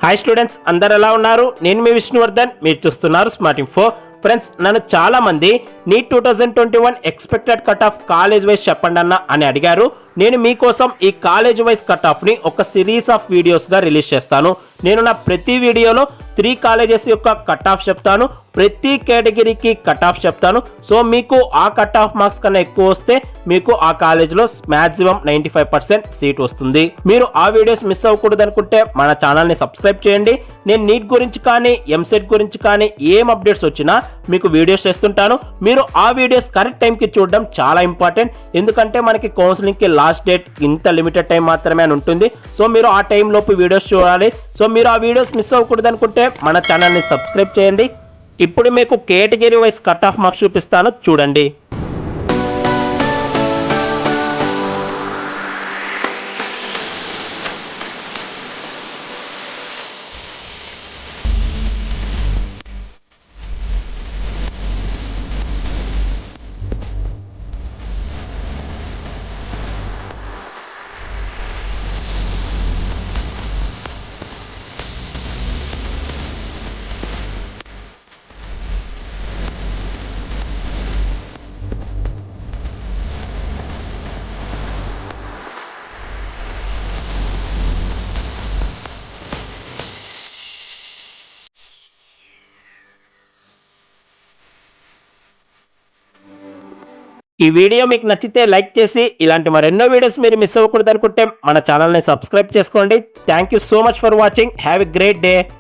Hi students, అందరు ఎలా ఉన్నారు? నేను మీ విష్ణువర్ధన్, మీరు చూస్తున్నారు స్మార్ట్ ఇన్ఫో. ఫ్రెండ్స్, నన్ను చాలా మంది NEET 2021 expected cut off college wise చెప్పండి అన్న అని అడిగారు. నేను మీకోసం ఈ కాలేజ్ వైజ్ కట్ ఆఫ్ ని ఒక సిరీస్ ఆఫ్ వీడియోస్ గా రిలీజ్ చేస్తాను. నేను నా ప్రతి వీడియోలో 3 కాలేజెస్ యొక్క కట్ ఆఫ్ చెప్తాను, ప్రతి కేటగిరీకి కట్ ఆఫ్ చెప్తాను. సో మీకు ఆ కట్ ఆఫ్ మార్క్స్ కన్నా ఎక్కువ వస్తే మీకు ఆ కాలేజ్లో మాక్సిమం 95% సీట్ వస్తుంది. మీరు ఆ వీడియోస్ మిస్ అవ్వకూడదు అనుకుంటే మన ఛానల్ని సబ్స్క్రైబ్ చేయండి. నేను నీట్ గురించి కానీ ఎంసెట్ గురించి కానీ ఏం అప్డేట్స్ వచ్చినా మీకు వీడియోస్ చేస్తుంటాను. మీరు ఆ వీడియోస్ కరెక్ట్ టైంకి చూడడం చాలా ఇంపార్టెంట్. ఎందుకంటే మనకి కౌన్సిలింగ్కి లాస్ట్ డేట్ ఇంత లిమిటెడ్ టైం మాత్రమే అని ఉంటుంది. సో మీరు ఆ టైం లోపు వీడియోస్ చూడాలి. సో మీరు ఆ వీడియోస్ మిస్ అవ్వకూడదు అనుకుంటే మన ఛానల్ని సబ్స్క్రైబ్ చేయండి. ఇప్పుడు మీకు category wise cut off marks చూపిస్తాను, చూడండి. ఈ వీడియో మీకు నచ్చితే లైక్ చేసి ఇలాంటి మరెన్నో వీడియోస్ మీరు మిస్ అవ్వకూడదు అనుకుంటే మన ఛానల్ని సబ్స్క్రైబ్ చేసుకోండి. Thank you so much for watching. Have a great day.